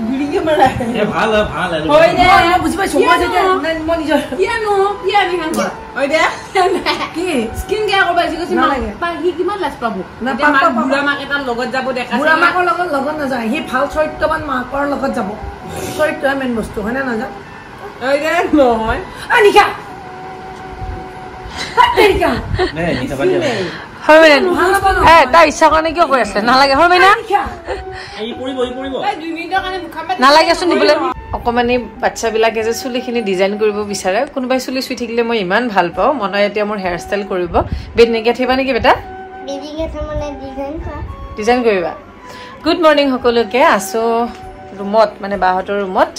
বিড়িকে মারা এ ভালো ভালো হই দে বুঝি পাই সময় যেতে মই নিজৰ কিয়ানো কিয়া বিহান কর হই দে কি স্কিন কেয়ার করবা জিগছি পা হি কিমান লাজ পাবো না বুঢ়া মাক এটা লগত যাব দেখা বুঢ়া মাকৰ লগত নাযায় হি ভাল চৰিত্ৰবান মাকৰ লগত যাব চৰিত্ৰ মেইন বস্তু হয় না নাযায় হই দে নহয় আনিকা আনিকা নে নিচা পালি হয় না তাই ইচ্ছা কাৰণে কিয় কৈ আছে নালাগে হয় না এই পৰিব এই 2 মিনিটৰ কাৰণে মুখামে নালাগেচোন দিবলৈ অকমানি বাচ্চাবিলাকে যে চুলিখিনি ডিজাইন কৰিব বিচাৰে কোনোবাই চুলি চুই থাকিলে মই ইমান ভাল পাওঁ মনে এতিয়া মোৰ হেয়াৰ ষ্টাইল কৰিব বেড নেকি থিবা নেকি বেটা ডিজাইন কৰিবা গুড মৰ্নিং সকলোকে আছো ৰুমত মানে বাহতৰ ৰুমত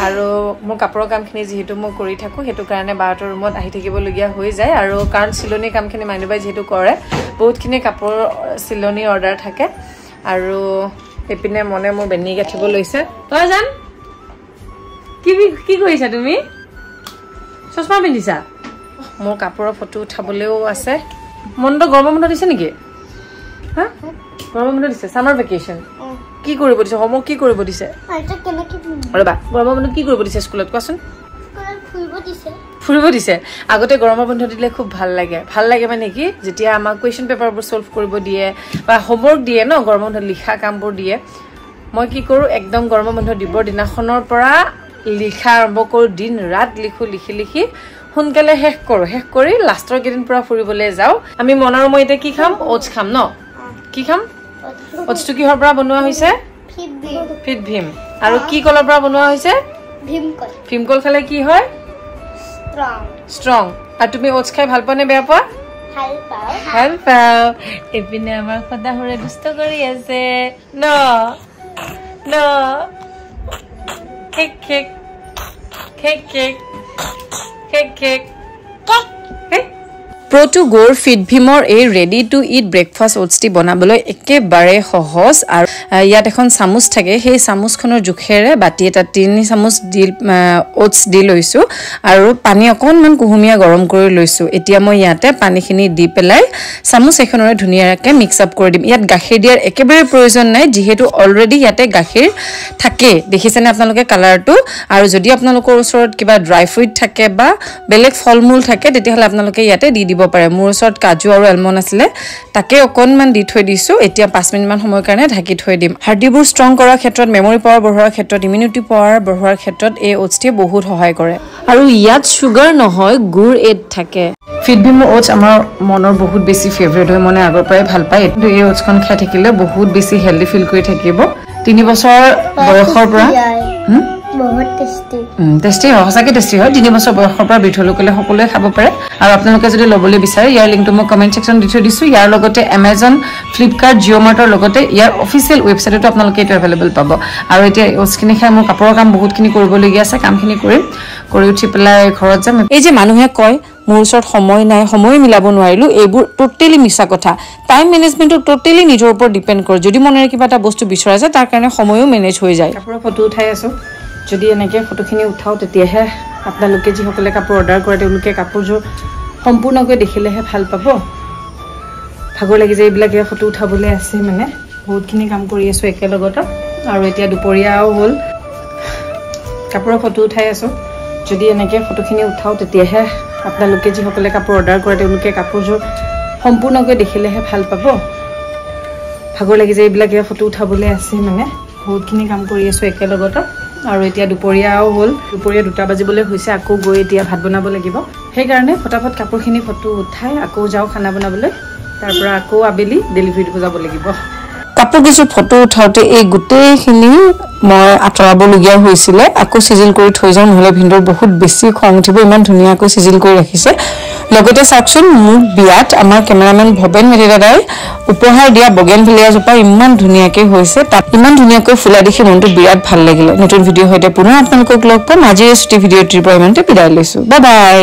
আৰু মোৰ কাপোৰৰ কামখিনি যেহেতু মই কৰি থাকো হেতু কাৰণে বাহতৰ ৰুমত আহি থাকিবলগীয়া হৈ যায় আৰু কাৰণ চিলনি কামখিনি মাইনুবাই যেহেতু কৰে বহুতখিনি কাপোৰ চিলনি অৰ্ডাৰ থাকে আৰু এপিনে মনে মোৰ বেনি গাঠিব লৈছে তই জান কি কৰিছা তুমি চশমা পিন্ধিছা মোৰ কাপোৰৰ ফটো উঠাবলৈও আছে মনটো গৰম বন্ধ দিছে নেকি হা গৰম বন্ধ দিছে সামাৰ ভেকেশন কি কৰিব দিছে হোমৱৰ্ক কি কৰিব দিছে আইটা কেনেকে ৰবা গৰম বন্ধ কি কৰিব দিছে স্কুলত কোৱাচোন ফুৰিব দিছে আগতে গৰম বন্ধ দিলে খুব ভাল লাগে মানে কি যেতিয়া আমাক কোৱেশ্চন পেপাৰবোৰ সলভ কৰিব দিয়ে বা হোমৱৰ্ক দিয়ে ন গৰম বন্ধ লিখা কামবোৰ দিয়ে মই কি কৰো একদম গৰম বন্ধ দিবৰ দিনাখনৰ পৰা লিখা আৰম্ভ কৰো দিন ৰাত লিখি সোনকালে শেষ কৰি লাষ্টৰ কেদিন পুৰা ফুৰিবলৈ যাও আমি মনৰ মই এতিয়া কি খাম ওটছ খাম ন কি খাম ওটছটো কিহৰ পৰা বনোৱা হৈছে ফিট ভীম আৰু কি কলৰ পৰা বনোৱা হৈছে ভীমকল খালে কি হয় স্ট্ৰং আৰু তুমি ওটছ খাই ভাল পোৱা নে বেয়া পোৱা ভাল পাও এপিনে আমাৰ সদাহৰে দুষ্ট কৰি আছে ন কেক কেক কেক কেক কেক কেক Pro2 Go Fit Bhimor a ready to eat breakfast oats ti bonabole ekebare সহজ আৰু ইয়াত এখন চামুচ থাকে সেই চামুচখনৰ জুখেৰে বাটি এটা 3 চামুচ দি ওটছ দি লৈছো আৰু পানী অকনমান কুহুমিয়া গৰম কৰি লৈছো এতিয়া মই ইয়াতে পানীখিনি দি পেলাই চামুচ এখনৰে ধুনিয়াকে মিক্স আপ কৰি দিম ইয়াত গাখীৰ দিয়াৰ একেবাৰে প্ৰয়োজন নাই যেহেতু অলৰেডি ইয়াতে গাখীৰ থাকে দেখিছেনে আপোনালোকে কালাৰটো আৰু যদি আপোনালোকৰ ওচৰত কিবা ড্ৰাই ফ্ৰুট থাকে বা বেলেগ ফলমূল থাকে তেতিয়াহলে আপোনালোকে ইয়াতে দি দিব পাৰে মোৰ ওচৰত কাজু আৰু আলমণ্ড আছিল তাকে অকনমান দি থৈ দিছো এতিয়া 5 মিনিট মান সময়ৰ কাৰণে ঢাকি থৈ দিম হাৰ্ডিবোৰ ষ্ট্ৰং কৰাৰ ক্ষেত্ৰত মেমৰি পাৱাৰ বঢ়োৱাৰ ক্ষেত্ৰত ইমিউনিটি পাৱাৰ বঢ়োৱাৰ ক্ষেত্ৰত এই ওটছটি বহুত সহায় কৰে আৰু ইয়াত সুগাৰ নহয় গুৰ এড থাকে ফিট ভীম ওটছ আমাৰ মনৰ বহুত বেছি ফেভাৰিট হয় মনে আগৰ পৰাই ভাল পায় কিন্তু এই ওটছখন খাই থাকিলে বহুত বেছি হেলদি ফিল কৰি থাকিব 3 বছৰ বয়সৰ পৰা বহুত টেস্টি টেস্টি হয় সঁচাকে টেস্টি হয় 3 বছৰ বয়সৰ পৰা বিঠলকলে সকলোৱে খাব পাৰে আৰু আপোনালোকে যদি লবলৈ বিচাৰে ইয়াৰ লিংকটো মই কমেন্ট সেকশন দি থৈ দিছো ইয়াৰ লগতে Amazon Flipkart Jio-Martৰ লগতে ইয়াৰ অফিচিয়েল ৱেবছাইটতো আপোনালোকে এটা अवेलेबल পাব আৰু এতিয়া ওচখিনি খাই মোৰ কাপোৰৰ কাম বহুতখিনি কৰিবলগীয়া আছে কামখিনি কৰি উঠি পেলাই ঘৰত যাম এই যে মানুহে কয় মোৰ ওচৰত সময় নাই সময় মিলাব নোৱাৰিলো এইবোৰ টোটালি মিছা কথা টাইম মেনেজমেন্টটো টোটালি নিজৰ ওপৰত ডিপেন্ড কৰে যদি মনেৰে কিবা এটা বস্তু বিচৰা যায় তাৰ কাৰণে সময়ও মেনেজ হৈ যায় কাপোৰৰ ফটো উঠাই আছো যদি এনেকে ফটোখিনি উঠাও তেতিয়াহে আপোনালোকে যি সকলে কাপোৰ অৰ্ডাৰ কৰে তেওঁলোকে কাপোৰযোৰ সম্পূৰ্ণকৈ দেখিলেহে ভাল পাব ভাগৰ লাগি যায় এইবিলাকে ফটো উঠাবলৈ আছে মানে বহুতখিনি কাম কৰি আছো একেলগতে আৰু এতিয়া দুপৰীয়াও হ'ল কাপোৰৰ ফটো উঠাই আছো যদি এনেকে ফটোখিনি উঠাও তেতিয়াহে আপোনালোকে যি সকলে কাপোৰ অৰ্ডাৰ কৰে তেওঁলোকে কাপোৰযোৰ সম্পূৰ্ণকৈ দেখিলেহে ভাল পাব ভাগৰ লাগি যায় এইবিলাকে ফটো উঠাবলৈ আছে মানে বহুতখিনি কাম কৰি আছো একেলগতে আৰু এতিয়া দুপৰীয়াও হ'ল দুপৰীয়া 2টা বাজিবলৈ হৈছে আকৌ গৈ এতিয়া ভাত বনাব লাগিব সেই কাৰণে ফটাফট কাপোৰখিনি ফটো উঠাই আকৌ যাও খানা বনাবলৈ তাৰ পৰা আকৌ আবেলি ডেলিভাৰী দিব যাব লাগিব কাপোৰ কিছু ফটো উঠাওতে এই গুটেখিনি মই আতৰাবলগীয়া হৈছিল আকৌ সিজিল কৰি থৈ যাও নহলে ভিন্দৰ বহুত বেছি খং উঠিব ইমান ধুনিয়াকৈ সিজিল কৰি ৰাখিছে লগতে সাকচন মোৰ বিয়াত আমাৰ কেমেৰামেন ভবেন মেৰিদাই উপহাৰ দিয়া বগেনভিলিয়া জোপা ইমান ধুনিয়াকৈ হৈছে তাত ইমান ধুনিয়াকৈ ফুলা দেখি মনটো বিৰাট ভাল লাগিলে নতুন ভিডিও হৈতে পুনৰ আপোনালোকক লগ পাম আজি এই ভিডিঅ'টিৰ পৰা ইমানতে বিদায় লৈছো বাই বাই